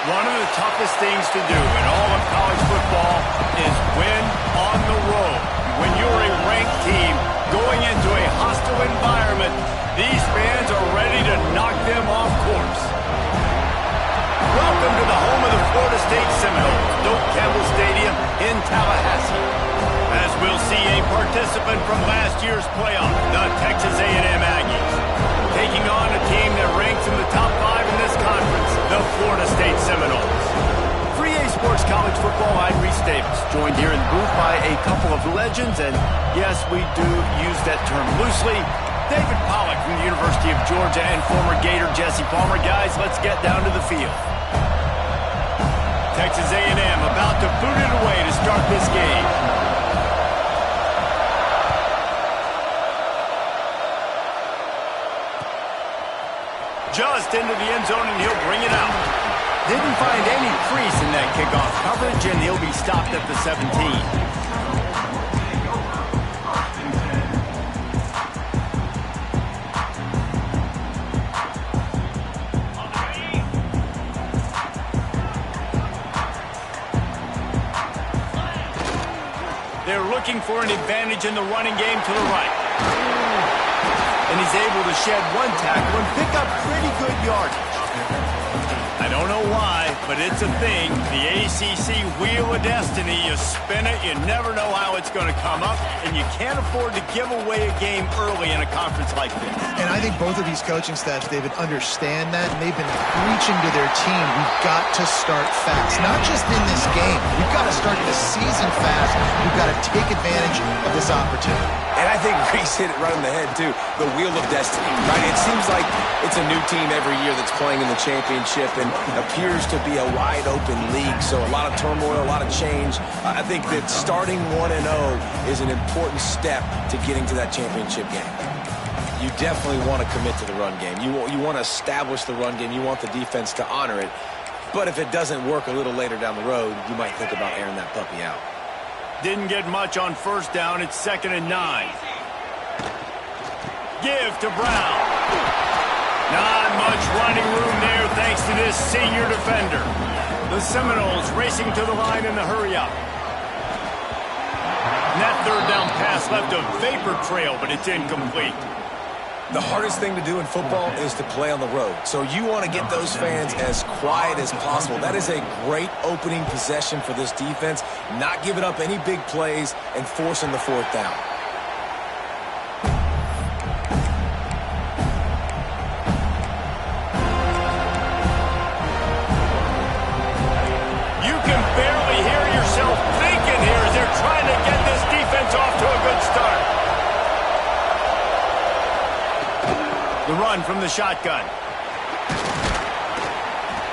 One of the toughest things to do in all of college football is win on the road. When you're a ranked team going into a hostile environment, these fans are ready to knock them off course. Welcome to the home of the Florida State Seminoles, Doak Campbell Stadium in Tallahassee. As we'll see a participant from last year's playoff, the Texas A&M Aggies, taking on a team that ranks in the top 5 in this conference, the Florida State Seminoles. For EA Sports College Football, I'm Reese Davis, joined here in the booth by a couple of legends, and yes, we do use that term loosely. David Pollack from the University of Georgia and former Gator Jesse Palmer. Guys, let's get down to the field. Texas A&M about to boot it away to start this game. Just into the end zone, and he'll bring it out. Didn't find any crease in that kickoff coverage, and he'll be stopped at the 17. They're looking for an advantage in the running game to the right. And he's able to shed one tackle and pick up pretty good yardage. I don't know why, but it's a thing. The ACC Wheel of Destiny, you spin it, you never know how it's going to come up, and you can't afford to give away a game early in a conference like this. And I think both of these coaching staffs, David, understand that, and they've been preaching to their team, we've got to start fast. Not just in this game. We've got to start the season fast. We've got to take advantage of this opportunity. And I think Reese hit it right on the head, too. The Wheel of Destiny, right? It seems like it's a new team every year that's playing in the championship and appears to be a wide-open league. So a lot of turmoil, a lot of change. I think that starting 1-0 is an important step to getting to that championship game. You definitely want to commit to the run game. You want to establish the run game. You want the defense to honor it. But if it doesn't work a little later down the road, you might think about airing that puppy out. Didn't get much on first down. It's 2nd and 9. Give to Brown. Not much running room there thanks to this senior defender. The Seminoles racing to the line in the hurry-up. That third down pass left a vapor trail, but it's incomplete. The hardest thing to do in football is to play on the road. So you want to get those fans as quiet as possible. That is a great opening possession for this defense. Not giving up any big plays and forcing the 4th down. You can barely hear yourself thinking here as they're trying to get this defense off to a good start. The run from the shotgun.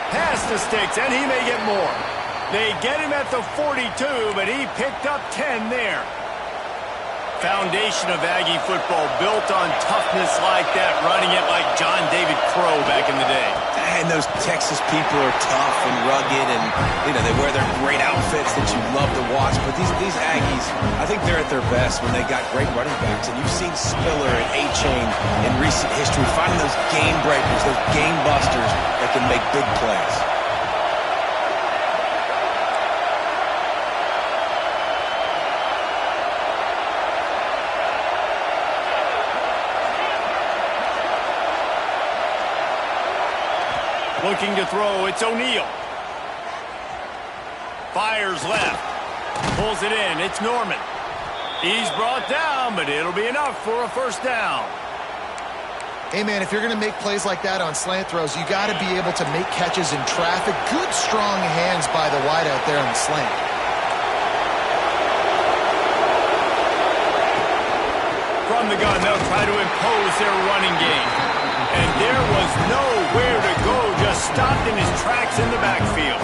Past the sticks, and he may get more. They get him at the 42, but he picked up 10 there. Foundation of Aggie football built on toughness like that, running it like John David Crow back in the day. And those Texas people are tough and rugged, and they wear their great outfits that you love to watch. But these Aggies, I think they're at their best when they got great running backs. And you've seen Spiller and A-Chain in recent history finding those game breakers, those game busters that can make big plays. Looking to throw, it's O'Neal. Fires left. Pulls it in, it's Norman. He's brought down, but it'll be enough for a first down. Hey, man, if you're going to make plays like that on slant throws, you got to be able to make catches in traffic. Good, strong hands by the wideout there on the slant. From the gun, they'll try to impose their running game. And there was nowhere to go, just stopped in his tracks in the backfield.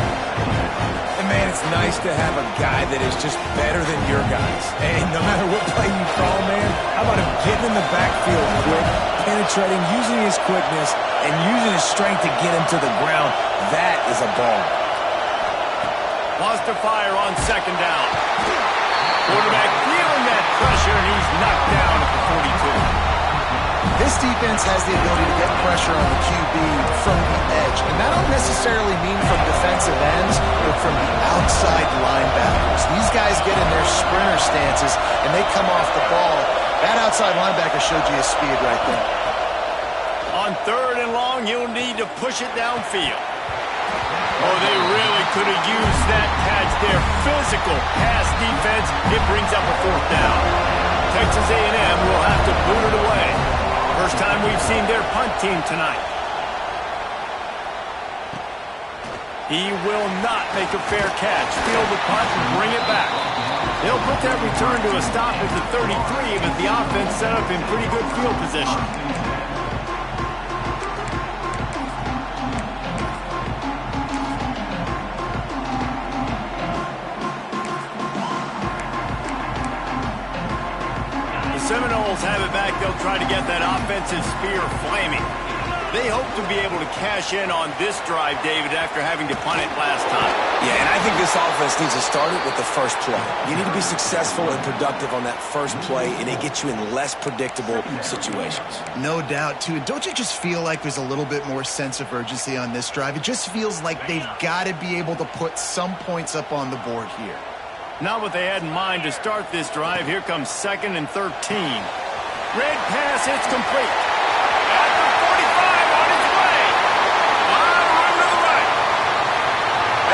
And, man, it's nice to have a guy that is just better than your guys. And no matter what play you call, man, how about him getting in the backfield quick, penetrating, using his quickness, and using his strength to get him to the ground. That is a ball. Wants to fire on 2nd down. Quarterback feeling that pressure, and he's knocked down at the 42. This defense has the ability to get pressure on the QB from the edge. And that don't necessarily mean from defensive ends, but from the outside linebackers. These guys get in their sprinter stances, and they come off the ball. That outside linebacker showed you his speed right there. On 3rd and long, you'll need to push it downfield. Oh, they really could have used that catch there. Physical pass defense. It brings up a 4th down. Texas A&M will have to boot it away. First time we've seen their punt team tonight. He will not make a fair catch. Field the punt and bring it back. They'll put that return to a stop at the 33, but the offense set up in pretty good field position. Seminoles have it back. They'll try to get that offensive spear flaming. They hope to be able to cash in on this drive, David, after having to punt it last time. Yeah, and I think this offense needs to start it with the first play. You need to be successful and productive on that first play, and it gets you in less predictable situations. No doubt, too. Don't you just feel like there's a little bit more sense of urgency on this drive? It just feels like they've got to be able to put some points up on the board here. Not what they had in mind to start this drive. Here comes 2nd and 13. Red pass, it's complete. At the 45, on its way. Run to the right.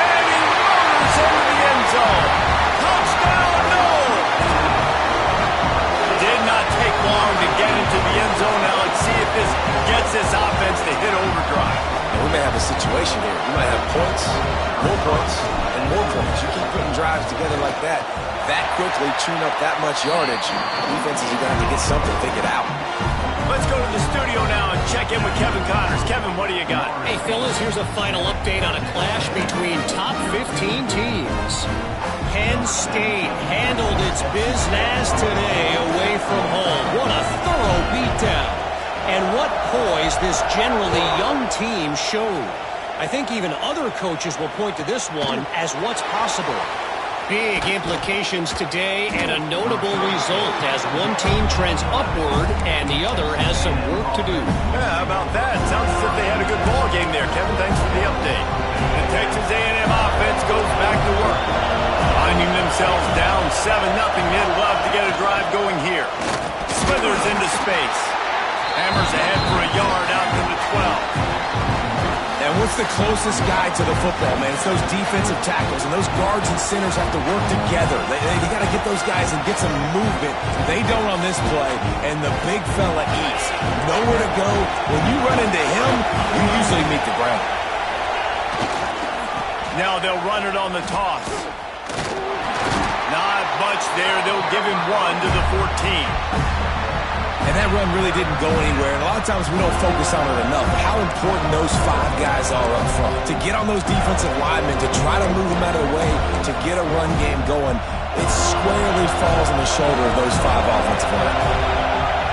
And he runs into the end zone. Touchdown, Noles. Did not take long to get into the end zone. Now let's see if this gets this offense to hit overdrive. And we may have a situation here. We might have points, more points, and more points. You keep putting drives together like that quickly, tune up that much yardage. Defenses are going to have to get something figured out. Let's go to the studio now and check in with Kevin Connors. Kevin, what do you got? Hey, fellas, here's a final update on a clash between top 15 teams. Penn State handled its business today away from home. What a thorough beatdown. And what poise this generally young team showed. I think even other coaches will point to this one as what's possible. Big implications today and a notable result as one team trends upward and the other has some work to do. Yeah, how about that? Sounds as if they had a good ball game there, Kevin. Thanks for the update. The Texas A&M offense goes back to work. Finding themselves down 7-0, they'd love to get a drive going here. Smithers into space. Hammers ahead for a yard out to the 12. And what's the closest guy to the football, man? It's those defensive tackles, and those guards and centers have to work together. They got to get those guys and get some movement. They don't on this play, and the big fella eats. Nowhere to go. When you run into him, you usually meet the ground. Now they'll run it on the toss. Not much there. They'll give him 1 to the 14. And that run really didn't go anywhere. And a lot of times we don't focus on it enough. How important those 5 guys are up front. To get on those defensive linemen, to try to move them out of the way, to get a run game going, it squarely falls on the shoulder of those 5 offensive linemen.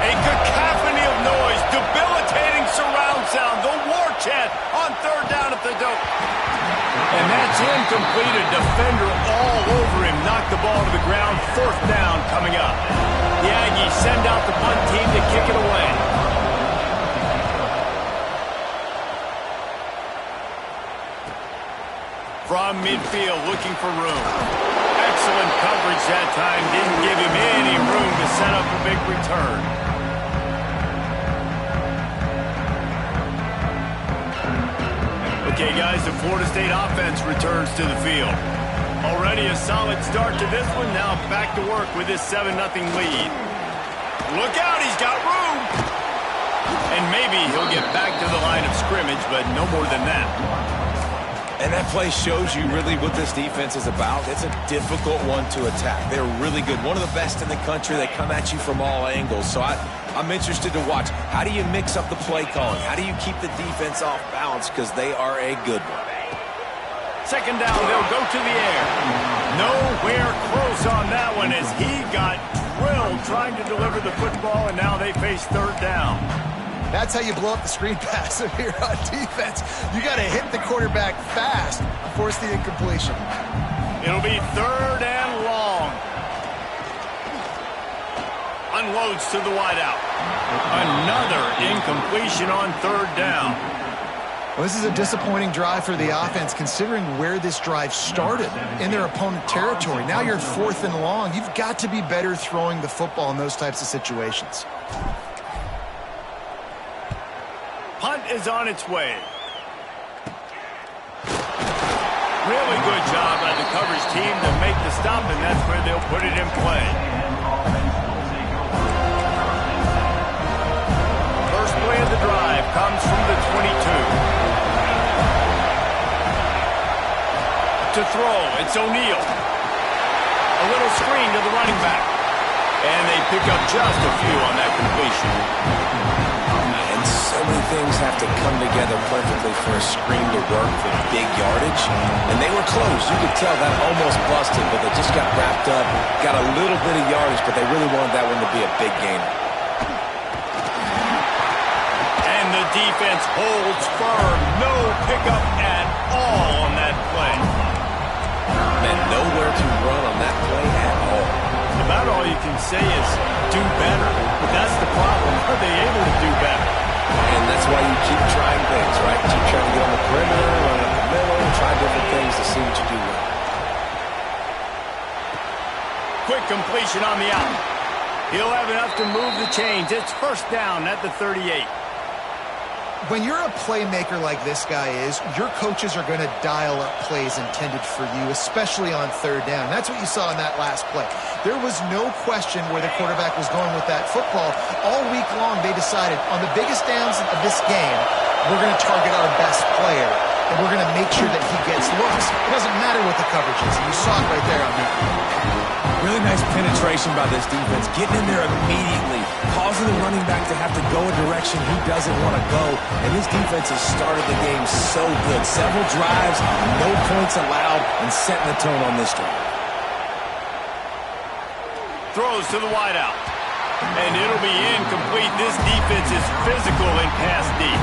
A cacophony of noise, debilitating surround sound, the war chant on 3rd down at the dope. And that's incomplete. A defender all over him. Knocked the ball to the ground. 4th down coming up. The Aggies send out the punt team to kick it away. From midfield, looking for room. Excellent coverage that time. Didn't give him any room to set up a big return. Okay, guys, the Florida State offense returns to the field. Already a solid start to this one. Now back to work with this 7-0 lead. Look out, he's got room. And maybe he'll get back to the line of scrimmage, but no more than that. And that play shows you really what this defense is about. It's a difficult one to attack. They're really good. One of the best in the country. They come at you from all angles. So I'm interested to watch. How do you mix up the play calling? How do you keep the defense off balance? Because they are a good one. 2nd down, they'll go to the air. Nowhere close on that one as he got drilled trying to deliver the football, and now they face 3rd down. That's how you blow up the screen pass if you're on defense. You got to hit the quarterback fast, force the incompletion. It'll be 3rd and long. Unloads to the wideout. Another incompletion on third down. Well, this is a disappointing drive for the offense, considering where this drive started, in their opponent territory. Now you're 4th and long. You've got to be better throwing the football in those types of situations. Punt is on its way. Really good job by the coverage team to make the stop, and that's where they'll put it in play. First play of the drive comes from the 22. To throw, it's O'Neal. A little screen to the running back. And they pick up just a few on that completion. And so many things have to come together perfectly for a screen to work for big yardage. And they were close. You could tell that almost busted, but they just got wrapped up, got a little bit of yardage, but they really wanted that one to be a big gainer. And the defense holds firm. No pickup at all on that play. And nowhere to run on that play at all. About all you can say is do better. But that's the problem. Are they able to do better? And that's why you keep trying things, right? Keep trying to get on the perimeter, run up the middle, try different things to see what you do well. Quick completion on the out. He'll have enough to move the chains. It's first down at the 38. When you're a playmaker like this guy is, your coaches are going to dial up plays intended for you, especially on third down. That's what you saw in that last play. There was no question where the quarterback was going with that football. All week long, they decided on the biggest downs of this game, we're going to target our best player, and we're going to make sure that he gets looks. It doesn't matter what the coverage is, and you saw it right there on that. Really nice penetration by this defense, getting in there immediately, causing the running back to have to go a direction he doesn't want to go, and this defense has started the game so good. Several drives, no points allowed, and setting the tone on this drive. Throws to the wideout, and it'll be incomplete. This defense is physical in pass deep.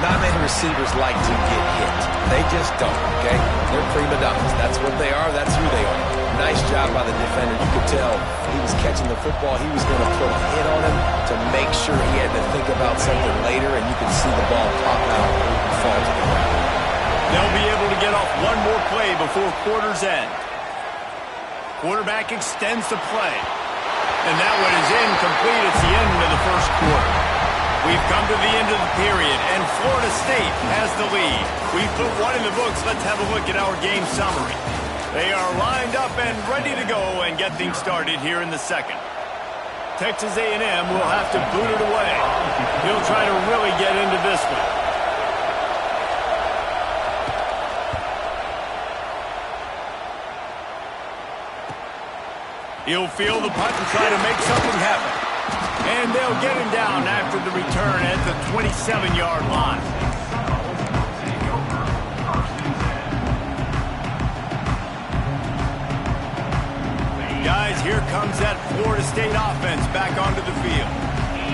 Not many receivers like to get hit. They just don't, okay? They're prima donnas. That's what they are. That's who they are. Nice job by the defender. You could tell he was catching the football. He was going to put a hit on him to make sure he had to think about something later, and you could see the ball pop out and fall to the ground. They'll be able to get off one more play before quarter's end. Quarterback extends the play. And that one is incomplete. It's the end of the first quarter. We've come to the end of the period, and Florida State has the lead. We've put one in the books. Let's have a look at our game summary. They are lined up and ready to go and get things started here in the second. Texas A&M will have to boot it away. He'll try to really get into this one. He'll field the punt and try to make something happen. And they'll get him down after the return at the 27-yard line. Guys, here comes that Florida State offense back onto the field.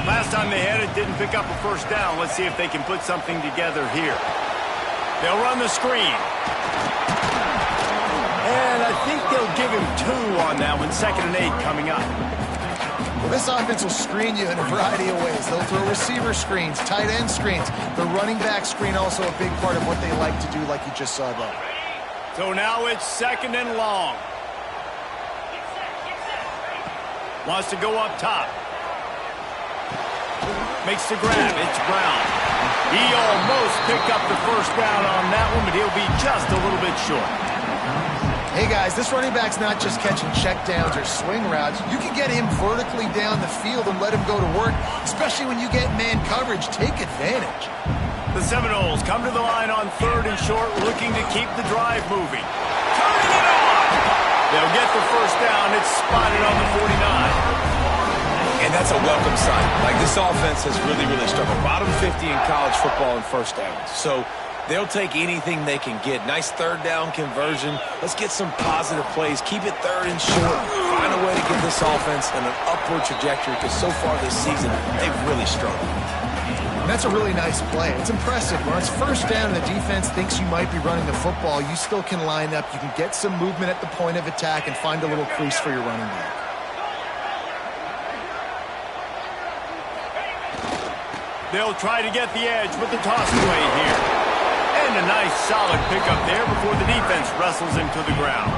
Last time they had it, didn't pick up a first down. Let's see if they can put something together here. They'll run the screen. And I think they'll give him 2 on that one. 2nd and 8 coming up. Well, this offense will screen you in a variety of ways. They'll throw receiver screens, tight end screens. The running back screen also a big part of what they like to do, like you just saw there. So now it's 2nd and long. Wants to go up top. Makes the grab. It's Brown. He almost picked up the first down on that one, but he'll be just a little bit short. Hey, guys, this running back's not just catching checkdowns or swing routes. You can get him vertically down the field and let him go to work, especially when you get man coverage. Take advantage. The Seminoles come to the line on 3rd and short, looking to keep the drive moving. Turning it on! They'll get the first down. It's spotted on the 49. And that's a welcome sign. Like, this offense has really struggled. Bottom 50 in college football in first downs. So they'll take anything they can get. Nice 3rd down conversion. Let's get some positive plays. Keep it 3rd and short. Find a way to get this offense in an upward trajectory, because so far this season, they've really struggled. And that's a really nice play. It's impressive. When it's first down and the defense thinks you might be running the football, you still can line up. You can get some movement at the point of attack and find a little crease for your running back. They'll try to get the edge with the toss play here. And a nice solid pickup there before the defense wrestles him to the ground.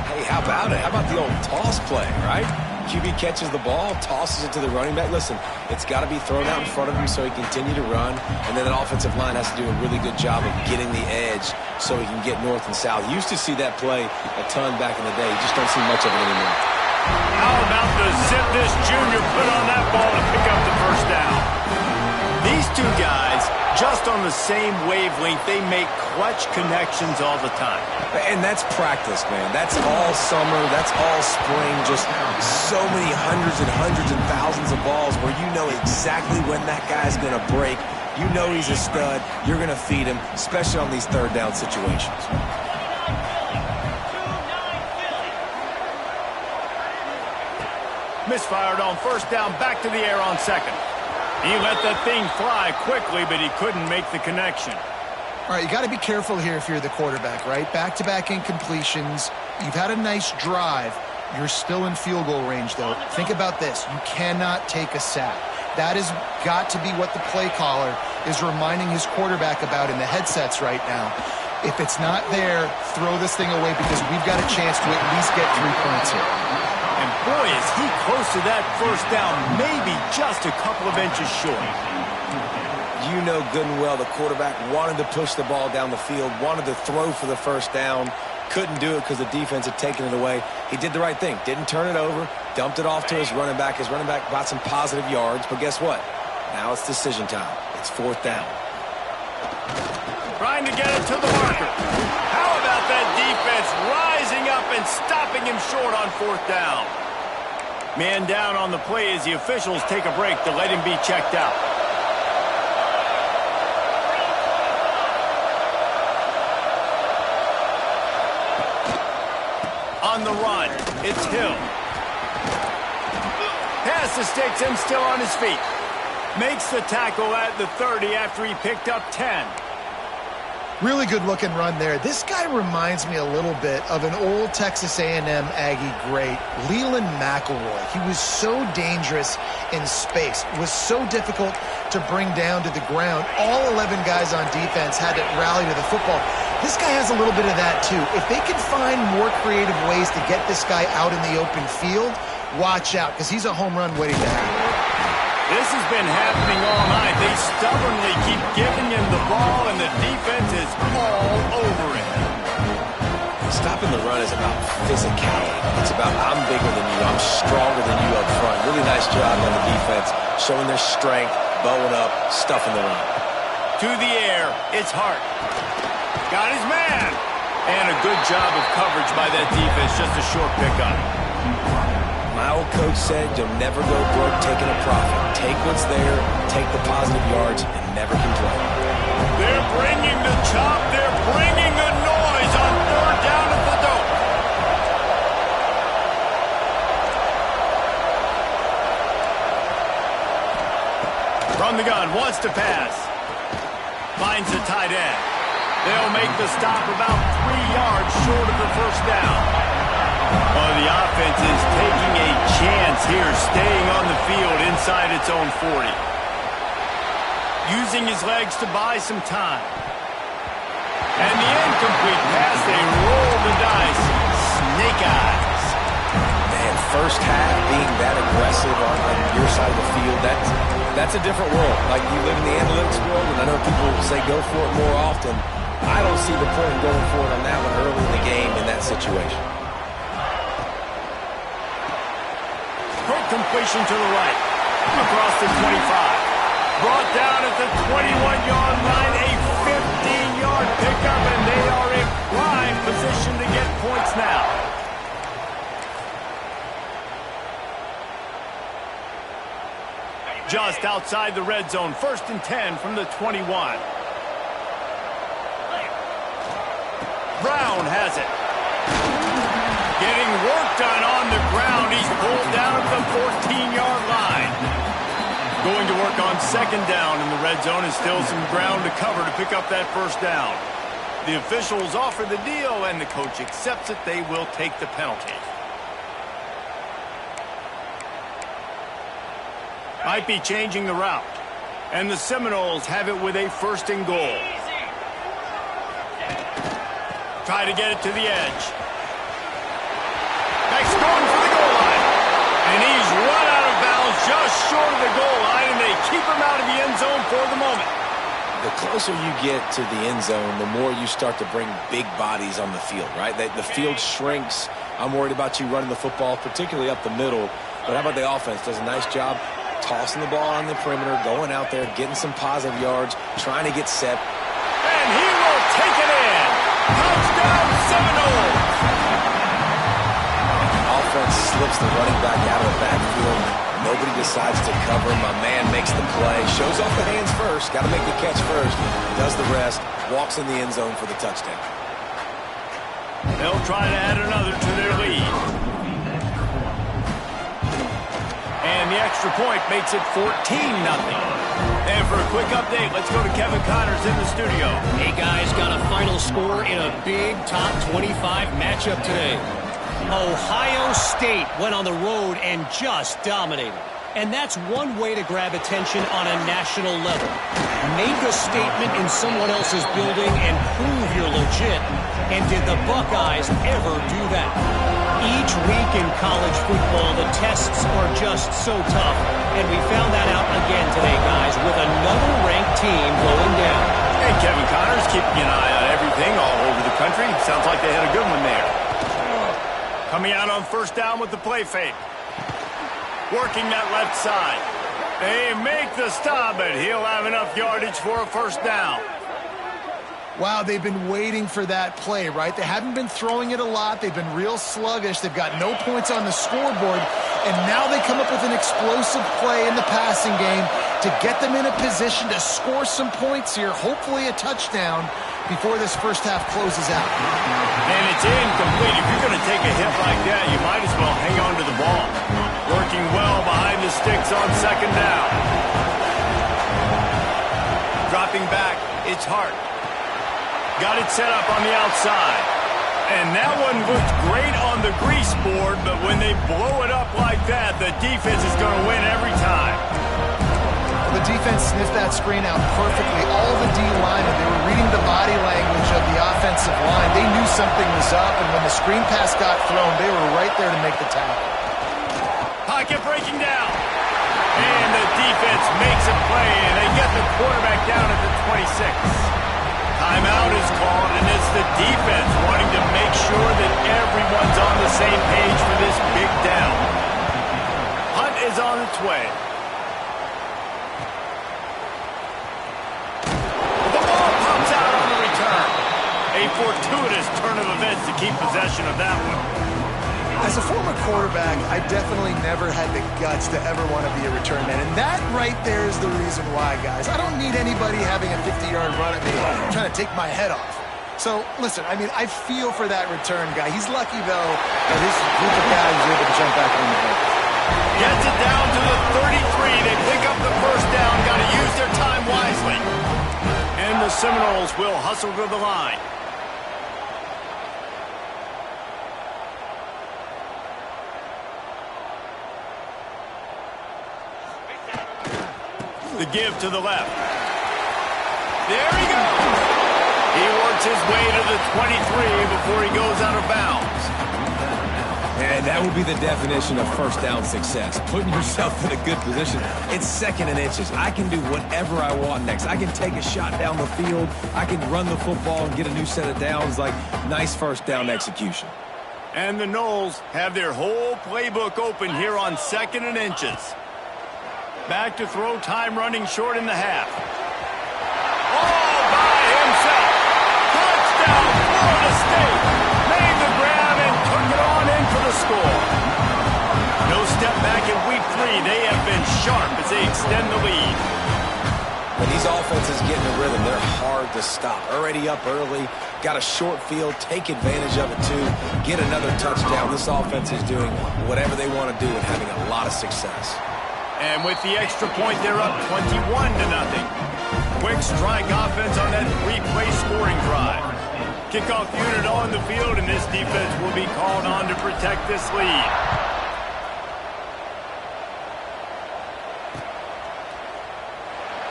Hey, how about it? How about the old toss play, right? QB catches the ball, tosses it to the running back. Listen, it's got to be thrown out in front of him so he can continue to run. And then that offensive line has to do a really good job of getting the edge so he can get north and south. You used to see that play a ton back in the day. You just don't see much of it anymore. How about the zip this junior put on that ball to pick up the first down? These two guys, just on the same wavelength, they make clutch connections all the time. And that's practice, man. That's all summer. That's all spring. Just so many hundreds and thousands of balls where you know exactly when that guy's going to break. You know he's a stud. You're going to feed him, especially on these third down situations. Misfired on first down, back to the air on second. He let that thing fly quickly, but he couldn't make the connection. All right, you got to be careful here if you're the quarterback, right? Back-to-back incompletions. You've had a nice drive. You're still in field goal range, though. Think about this. You cannot take a sack. That has got to be what the play caller is reminding his quarterback about in the headsets right now. If it's not there, throw this thing away because we've got a chance to at least get 3 points here. And boy, is he close to that first down, maybe just a couple of inches short. You know good and well the quarterback wanted to push the ball down the field, wanted to throw for the first down, couldn't do it because the defense had taken it away. He did the right thing, didn't turn it over, dumped it off to his running back. His running back got some positive yards, but guess what? Now it's decision time. It's fourth down. Trying to get it to the marker. How about that defense rising up and stopping him short on fourth down? Man down on the play as the officials take a break to let him be checked out. On the run, it's Hill. Pass mistakes him still on his feet. Makes the tackle at the 30 after he picked up 10. Really good-looking run there. This guy reminds me a little bit of an old Texas A&M Aggie great, Leland McElroy. He was so dangerous in space, was so difficult to bring down to the ground. All 11 guys on defense had to rally to the football. This guy has a little bit of that, too. If they can find more creative ways to get this guy out in the open field, watch out, because he's a home run waiting to happen. This has been happening all night. They stubbornly keep giving him the ball, and the defense is all over it. Stopping the run is about physicality. It's about I'm bigger than you, I'm stronger than you up front. Really nice job on the defense, showing their strength, bowing up, stuffing the run. To the air, it's Hart. Got his man. And a good job of coverage by that defense, just a short pickup. My old coach said you'll never go broke taking a profit. Take what's there, take the positive yards, and never complain. They're bringing the chop. They're bringing the noise on third down at the dope. From the gun, wants to pass. Finds the tight end. They'll make the stop about 3 yards short of the first down. Well, the offense is taking a chance here, staying on the field inside its own 40. Using his legs to buy some time. And the incomplete pass, they roll the dice. Snake eyes. Man, first half being that aggressive on your side of the field, that's a different world. Like, you live in the analytics world, and I know people say go for it more often. I don't see the point in going for it on that one early in the game in that situation. Quick completion to the right. Across the 25. Brought down at the 21-yard line. A 15-yard pickup, and they are in prime position to get points now. Just outside the red zone. 1st and 10 from the 21. Brown has it. Getting work done on the ground. He's pulled down at the 14-yard line. Going to work on 2nd down in the red zone, and still some ground to cover to pick up that first down. The officials offer the deal, and the coach accepts it. They will take the penalty. Might be changing the route. And the Seminoles have it with a 1st and goal. Try to get it to the edge. Next going for the goal line. And he's run out of bounds just short of the goal line, and they keep him out of the end zone for the moment. The closer you get to the end zone, the more you start to bring big bodies on the field, right? The field shrinks. I'm worried about you running the football, particularly up the middle. But how about the offense? Does a nice job tossing the ball on the perimeter, going out there, getting some positive yards, trying to get set. And he will take it in. Touchdown, Seminoles! Offense slips the running back out of the backfield. Nobody decides to cover him. My man makes the play. Shows off the hands first. Got to make the catch first. Does the rest. Walks in the end zone for the touchdown. They'll try to add another to their lead. And the extra point makes it 14-0. And for a quick update, let's go to Kevin Connors in the studio. Hey, guys, got a final score in a big top 25 matchup today. Ohio State went on the road and just dominated. And that's one way to grab attention on a national level. Make a statement in someone else's building and prove you're legit. And did the Buckeyes ever do that? Each week in college football, the tests are just so tough. And we found that out again today, guys, with another ranked team going down. Hey, Kevin Connors, keeping an eye on everything all over the country. Sounds like they had a good one there. Coming out on 1st down with the play fake. Working that left side. They make the stop, but he'll have enough yardage for a 1st down. Wow, they've been waiting for that play, right? They haven't been throwing it a lot. They've been real sluggish. They've got no points on the scoreboard. And now they come up with an explosive play in the passing game to get them in a position to score some points here, hopefully a touchdown, before this 1st half closes out. And it's incomplete. If you're going to take a hit like that, you might as well hang on to the ball. Working well behind the sticks on 2nd down. Dropping back, it's Hart. Got it set up on the outside. And that one looked great on the grease board, but when they blow it up like that, the defense is going to win every time. The defense sniffed that screen out perfectly. All the D linemen, they were reading the body language of the offensive line. They knew something was up, and when the screen pass got thrown, they were right there to make the tackle. Pocket breaking down. And the defense makes a play, and they get the quarterback down at the 26. Timeout is called, and it's the defense wanting to make sure that everyone's on the same page for this big down. Hunt is on its way. The ball pops out on the return. A fortuitous turn of events to keep possession of that one. As a former quarterback, I definitely never had the guts to ever want to be a return man. And that right there is the reason why, guys. I don't need anybody having a 50-yard run at me trying to take my head off. So, listen, I mean, I feel for that return guy. He's lucky, though, that his group of guys was able to jump back on the ball. Gets it down to the 33. They pick up the 1st down. Got to use their time wisely. And the Seminoles will hustle to the line. The give to the left. There he goes. He works his way to the 23 before he goes out of bounds. And that will be the definition of 1st down success. Putting yourself in a good position. It's 2nd and inches. I can do whatever I want next. I can take a shot down the field. I can run the football and get a new set of downs. Like, nice 1st down execution. And the Noles have their whole playbook open here on 2nd and inches. Back to throw, time running short in the half. All by himself. Touchdown, Florida State. Made the grab and took it on in for the score. No step back in week 3. They have been sharp as they extend the lead. When these offenses get in a rhythm, they're hard to stop. Already up early, got a short field, take advantage of it too, get another touchdown. This offense is doing whatever they want to do and having a lot of success. And with the extra point, they're up 21-0. Quick strike offense on that 3-play scoring drive. Kickoff unit on the field, and this defense will be called on to protect this lead.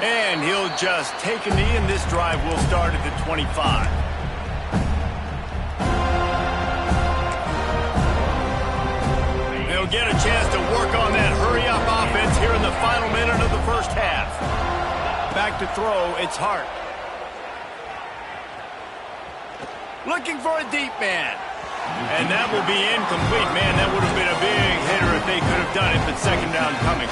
And he'll just take a knee, and this drive will start at the 25. They'll get a chance to work on that hurry-up offense here in the final minute of the first half. Back to throw, it's Hart. Looking for a deep man. And that will be incomplete. Man, that would have been a big hitter if they could have done it, but second down coming.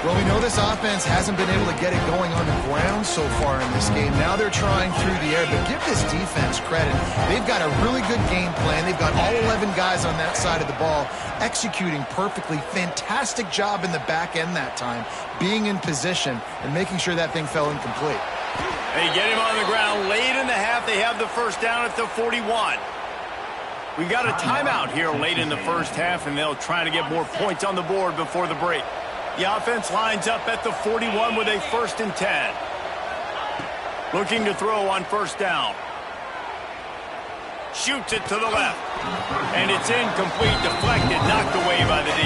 Well, we know this offense hasn't been able to get it going on the ground so far in this game. Now they're trying through the air, but give this defense credit. They've got a really good game plan. They've got all 11 guys on that side of the ball executing perfectly. Fantastic job in the back end that time, being in position and making sure that thing fell incomplete. They get him on the ground late in the half. They have the first down at the 41. We got a timeout here late in the first half, and they'll try to get more points on the board before the break. The offense lines up at the 41 with a 1st and 10. Looking to throw on first down. Shoots it to the left. And it's incomplete, deflected, knocked away by the D.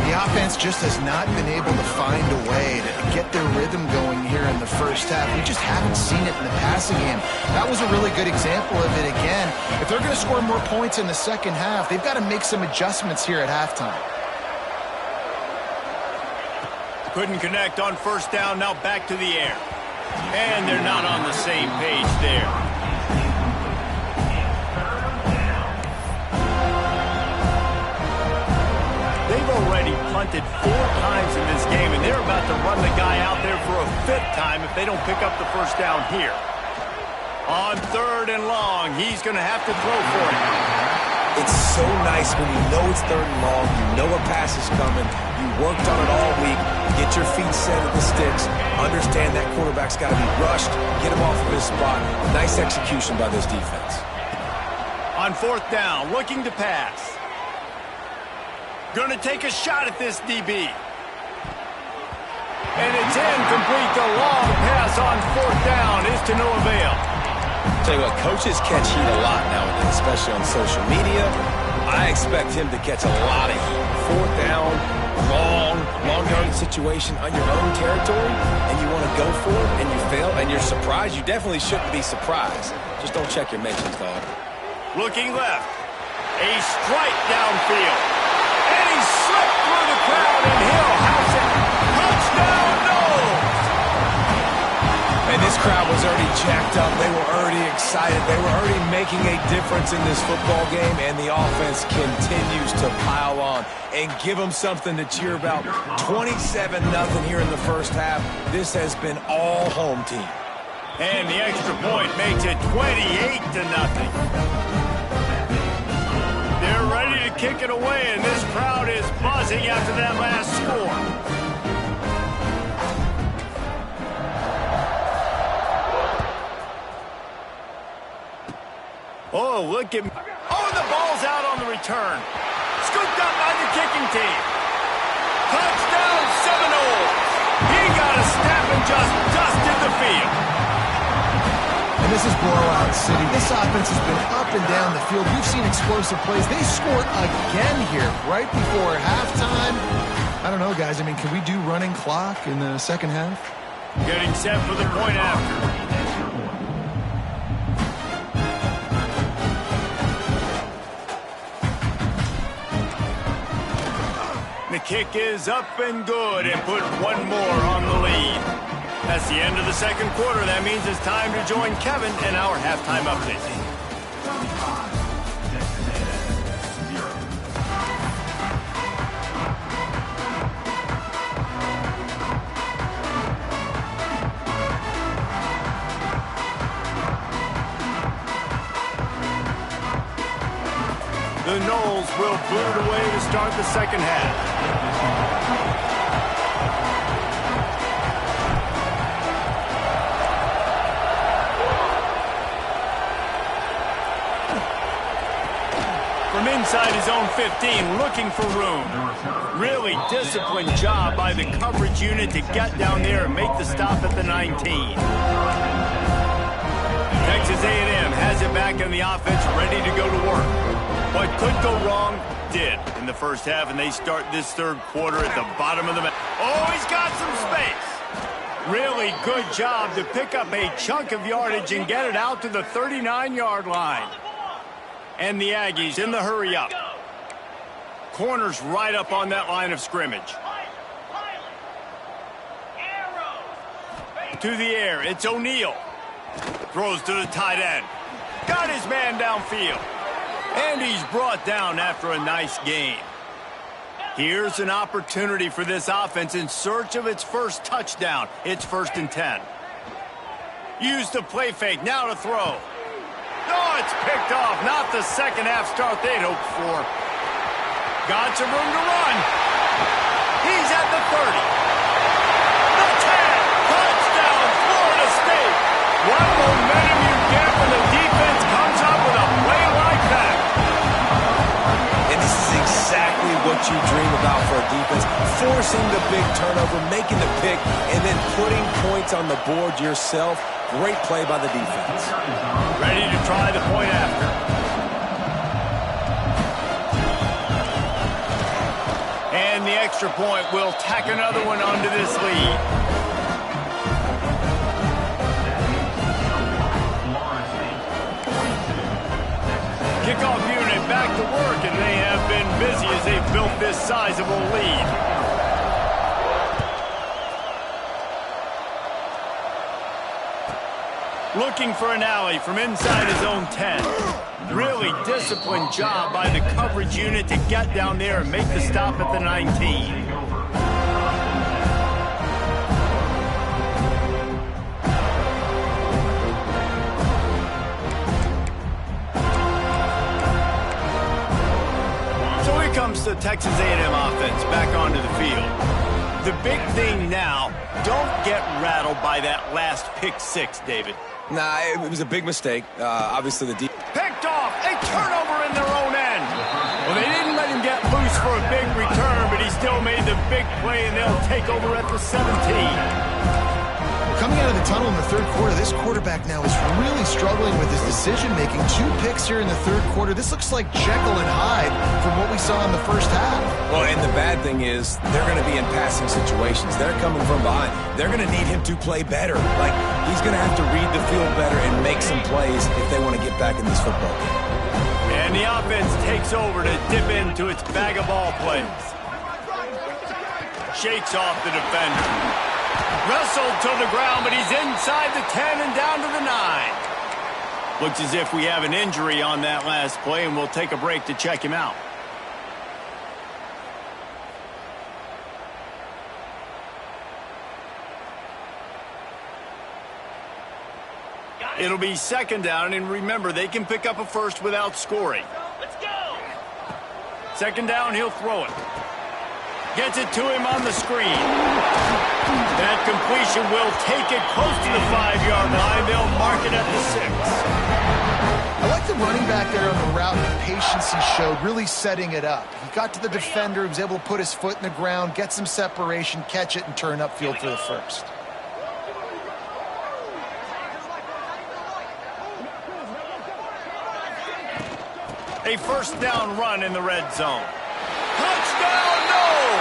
The offense just has not been able to find a way to get their rhythm going here in the first half. We just haven't seen it in the passing game. That was a really good example of it again. If they're going to score more points in the second half, they've got to make some adjustments here at halftime. Couldn't connect on first down, now back to the air. And they're not on the same page there. They've already punted 4 times in this game, and they're about to run the guy out there for a 5th time if they don't pick up the first down here. On 3rd and long, he's going to have to throw for it. It's so nice when you know it's 3rd and long, you know a pass is coming, you worked on it all week, get your feet set at the sticks, understand that quarterback's got to be rushed, get him off of his spot. Nice execution by this defense. On 4th down, looking to pass. Going to take a shot at this DB. And it's incomplete. The long pass on 4th down is to no avail. Tell you what, coaches catch heat a lot nowadays, especially on social media. I expect him to catch a lot of heat. 4th down, long yard situation on your own territory, and you want to go for it, and you fail, and you're surprised. You definitely shouldn't be surprised. Just don't check your mentions, dog. Looking left. A strike downfield. And he slipped through the crowd, and he'll house it. Touchdown, Noles! And this crowd was already jacked up. They were already excited. They were already making a difference in this football game, and the offense continues to pile on and give them something to cheer about. 27-0 here in the first half. This has been all home team. And the extra point makes it 28-0. They're ready to kick it away, and this crowd is buzzing after that last score. Oh, look at... Oh, the ball's out on the return. Scooped up by the kicking team. Touchdown, Seminoles. He got a snap and just dusted the field. And this is blowout city. This offense has been up and down the field. We've seen explosive plays. They scored again here right before halftime. I don't know, guys. I mean, can we do running clock in the second half? Getting set for the point after. The kick is up and good and put one more on the lead. That's the end of the second quarter. That means it's time to join Kevin in our halftime update. The Noles will boot it away to start the second half. From inside his own 15, looking for room. Really disciplined job by the coverage unit to get down there and make the stop at the 19. Texas A&M has it back in the offense, ready to go to work. What could go wrong did in the first half, and they start this third quarter at the bottom of the map. Oh, he's got some space. Really good job to pick up a chunk of yardage and get it out to the 39-yard line. And the Aggies in the hurry up. Corners right up on that line of scrimmage. To the air, it's O'Neal. Throws to the tight end. Got his man downfield. And he's brought down after a nice gain. Here's an opportunity for this offense in search of its first touchdown. It's 1st and 10. Use the play fake, now to throw. Oh, it's picked off. Not the second half start they'd hoped for. Got some room to run. He's at the 30. The 10. Touchdown, Florida State. What momentum you get when the defense comes up with a play like that. And this is exactly what you dream about for a defense. Forcing the big turnover, making the pick, and then putting points on the board yourself. Great play by the defense. Ready to try the point after. And the extra point will tack another one onto this lead. Kickoff unit back to work, and they have been busy as they've built this sizable lead. Looking for an alley from inside his own 10. Really disciplined job by the coverage unit to get down there and make the stop at the 19. So here comes the Texas A&M offense back onto the field. The big thing now, don't get rattled by that last pick six, David. Nah, it was a big mistake. Obviously, the Picked off, a turnover in their own end. Well, they didn't let him get loose for a big return, but he still made the big play, and they'll take over at the 17. Coming out of the tunnel in the third quarter, this quarterback now is really struggling with his decision-making. 2 picks here in the third quarter. This looks like Jekyll and Hyde from what we saw in the first half. Well, and the bad thing is they're going to be in passing situations. They're coming from behind. They're going to need him to play better. Like, he's going to have to read the field better and make some plays if they want to get back in this football game. And the offense takes over to dip into its bag of ball plays. Shakes off the defender. Wrestled to the ground, but he's inside the 10 and down to the 9. Looks as if we have an injury on that last play, and we'll take a break to check him out. It'll be 2nd down, and remember, they can pick up a first without scoring. Let's go! 2nd down, he'll throw it. Gets it to him on the screen. That completion will take it close to the 5-yard line. They'll mark it at the 6. I like the running back there on the route and the patience he showed, really setting it up. He got to the defender, he was able to put his foot in the ground, get some separation, catch it, and turn upfield for the first. A 1st down run in the red zone. Touchdown, Noles!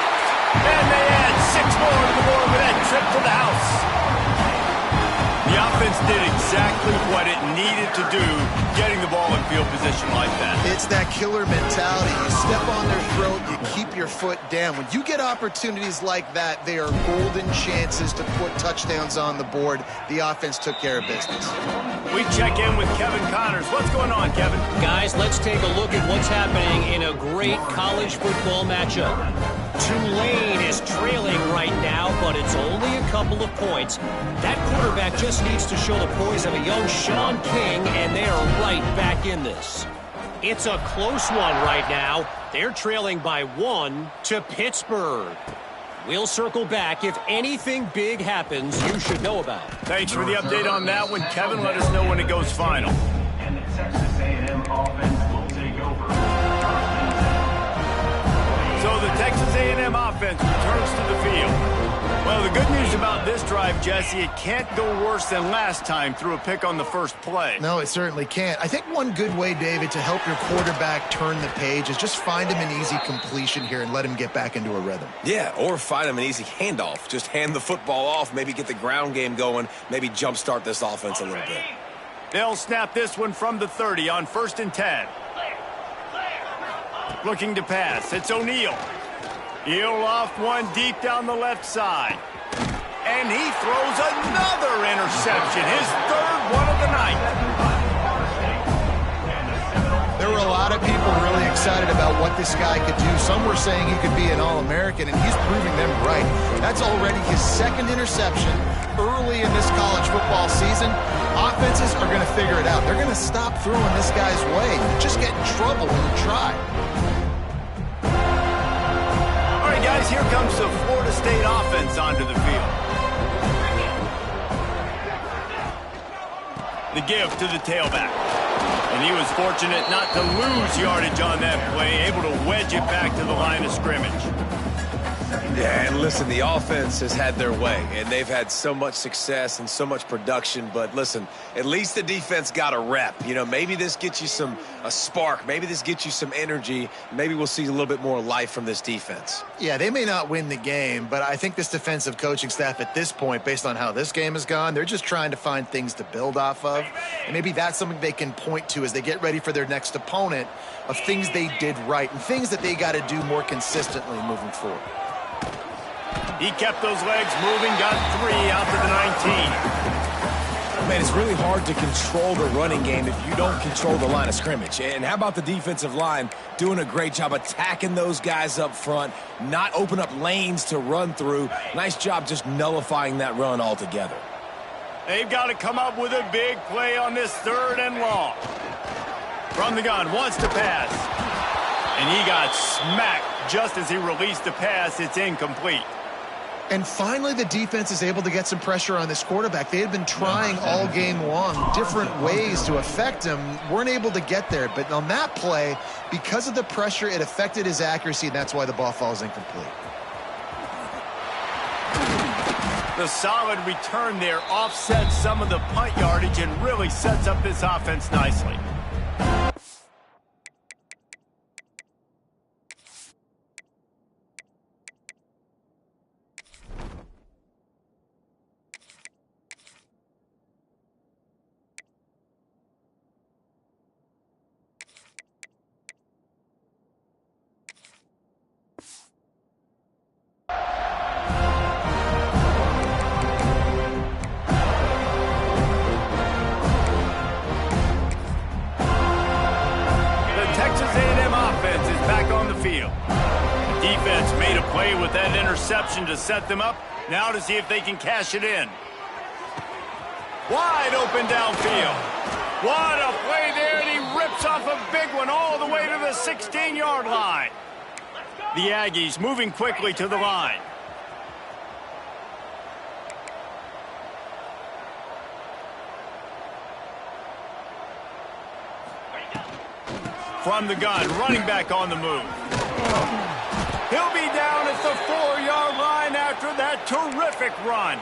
And they add 6 more to the board with that trip to the house. The offense did exactly what it needed to do, getting the ball in field position like that. It's that killer mentality. You step on their throat, you keep your foot down. When you get opportunities like that, they are golden chances to put touchdowns on the board. The offense took care of business. We check in with Kevin Connors. What's going on, Kevin? Guys, let's take a look at what's happening in a great college football matchup. Tulane is trailing right now, but it's only a couple of points. That quarterback just needs to show the poise of a young Sean King, and they are right back in this. It's a close one right now. They're trailing by 1 to Pittsburgh. We'll circle back. If anything big happens, you should know about it. Thanks for the update on that one, Kevin. Let us know when it goes final. And the Texas A&M offense will take over. So the Texas A&M offense returns to the field. Well, the good news about this drive, Jesse, it can't go worse than last time through a pick on the first play. No, it certainly can't. I think one good way, David, to help your quarterback turn the page is just find him an easy completion here and let him get back into a rhythm. Yeah, or find him an easy handoff. Just hand the football off, maybe get the ground game going, maybe jumpstart this offense a little bit. They'll snap this one from the 30 on 1st and 10. Looking to pass. It's O'Neal. He'll loft one deep down the left side. And he throws another interception, his 3rd one of the night. There were a lot of people really excited about what this guy could do. Some were saying he could be an All-American, and he's proving them right. That's already his 2nd interception early in this college football season. Offenses are going to figure it out. They're going to stop throwing this guy's way. Just get in trouble when you try. All right, guys, here comes the Florida State offense onto the field. The give to the tailback. And he was fortunate not to lose yardage on that play, able to wedge it back to the line of scrimmage. Yeah, and listen, the offense has had their way, and they've had so much success and so much production. But listen, at least the defense got a rep. You know, maybe this gets you a spark. Maybe this gets you some energy. Maybe we'll see a little bit more life from this defense. Yeah, they may not win the game, but I think this defensive coaching staff at this point, based on how this game has gone, they're just trying to find things to build off of. And maybe that's something they can point to as they get ready for their next opponent of things they did right and things that they got to do more consistently moving forward. He kept those legs moving, got 3 out to the 19. Man, it's really hard to control the running game if you don't control the line of scrimmage. And how about the defensive line doing a great job attacking those guys up front, not open up lanes to run through. Nice job just nullifying that run altogether. They've got to come up with a big play on this 3rd and long. From the gun, wants to pass. And he got smacked just as he released the pass. It's incomplete. And finally, the defense is able to get some pressure on this quarterback. They had been trying all game long different ways to affect him, weren't able to get there. But on that play, because of the pressure, it affected his accuracy, and that's why the ball falls incomplete. The solid return there offsets some of the punt yardage and really sets up this offense nicely. To set them up, now to see if they can cash it in. Wide open downfield. What a play there, and he rips off a big one all the way to the 16-yard line. The Aggies moving quickly to the line. From the gun, running back on the move. He'll be down at the 4-yard line after that terrific run.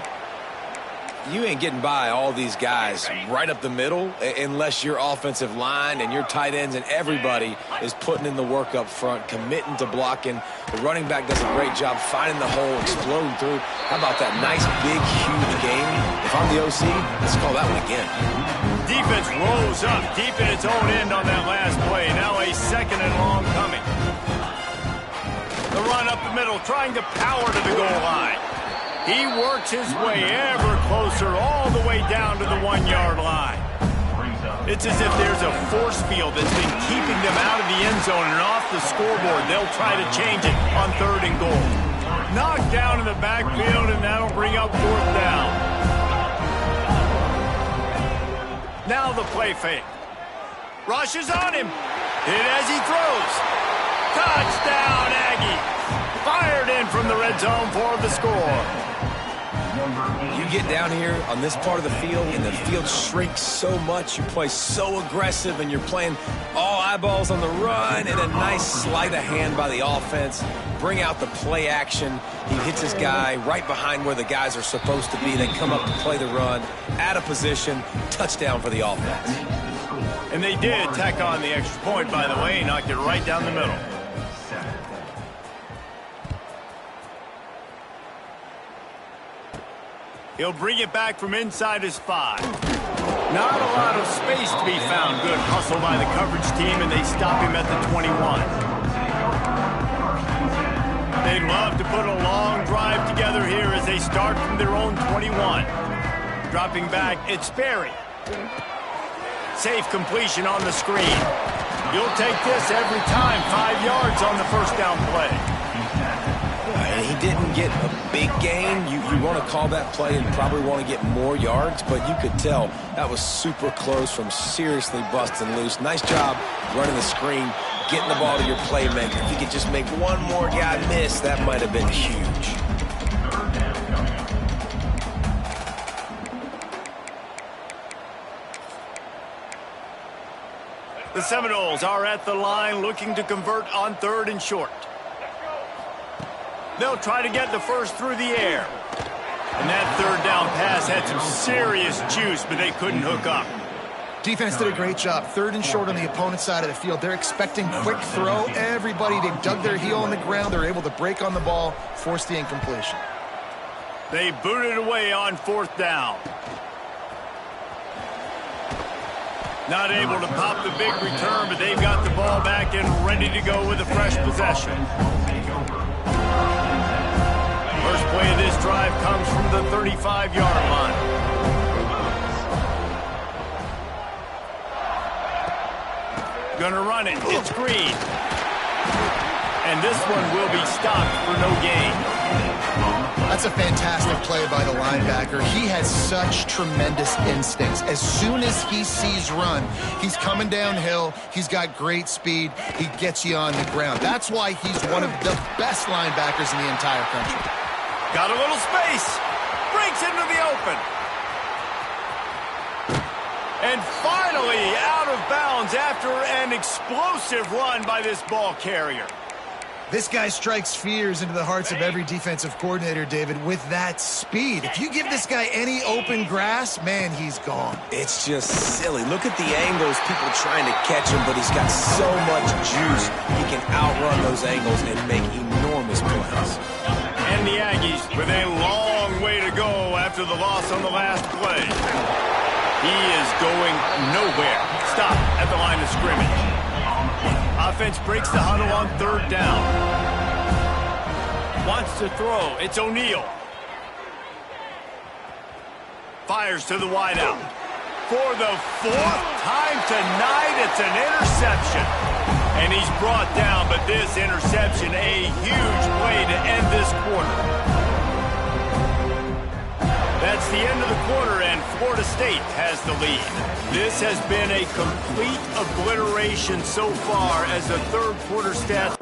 You ain't getting by all these guys right up the middle unless your offensive line and your tight ends and everybody is putting in the work up front, committing to blocking. The running back does a great job finding the hole, exploding through. How about that nice, big, huge game? If I'm the OC, let's call that one again. Defense rose up deep in its own end on that last play. Now a 2nd and long coming. The run up the middle, trying to power to the goal line. He works his way ever closer, all the way down to the 1-yard line. It's as if there's a force field that's been keeping them out of the end zone and off the scoreboard. They'll try to change it on 3rd and goal. Knocked down in the backfield, and that'll bring up 4th down. Now the play fake. Rushes on him. Hit as he throws. Touchdown, Aggie. Fired in from the red zone for the score. You get down here on this part of the field, and the field shrinks so much. You play so aggressive, and you're playing all eyeballs on the run, and a nice sleight of hand by the offense. Bring out the play action. He hits his guy right behind where the guys are supposed to be. They come up to play the run, out of position, touchdown for the offense. And they did tack on the extra point, by the way, knocked it right down the middle. He'll bring it back from inside his 5. Not a lot of space to be found. Good hustle by the coverage team, and they stop him at the 21. They'd love to put a long drive together here as they start from their own 21. Dropping back, it's Berry. Safe completion on the screen. You'll take this every time. 5 yards on the first down play. And he didn't get a big gain. You want to call that play and probably want to get more yards, but you could tell that was super close from seriously busting loose. Nice job running the screen, getting the ball to your playmaker. If you could just make one more guy miss, that might have been huge. The Seminoles are at the line looking to convert on 3rd and short. They'll try to get the first through the air. And that 3rd down pass had some serious juice, but they couldn't hook up. Defense did a great job. 3rd and short on the opponent's side of the field. They're expecting quick throw. Everybody, they've dug their heel on the ground. They're able to break on the ball, force the incompletion. They booted away on 4th down. Not able to pop the big return, but they've got the ball back and ready to go with a fresh possession. First play of this drive comes from the 35-yard line. Gonna run it. It's Green. And this one will be stopped for no gain. That's a fantastic play by the linebacker. He has such tremendous instincts. As soon as he sees run, he's coming downhill. He's got great speed. He gets you on the ground. That's why he's one of the best linebackers in the entire country. Got a little space. Breaks into the open. And finally out of bounds after an explosive run by this ball carrier. This guy strikes fears into the hearts of every defensive coordinator, David, with that speed. If you give this guy any open grass, man, he's gone. It's just silly. Look at the angles, people trying to catch him, but he's got so much juice. He can outrun those angles and make enormous plays. And the Aggies with a long way to go after the loss on the last play. He is going nowhere. Stop at the line of scrimmage. Offense breaks the huddle on 3rd down. Wants to throw. It's O'Neal. Fires to the wideout. For the 4th time tonight, it's an interception. And he's brought down, but this interception, a huge play to end this quarter. That's the end of the quarter, and Florida State has the lead. This has been a complete obliteration so far as the 3rd quarter stats.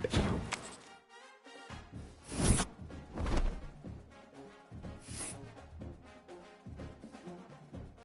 Texas A&M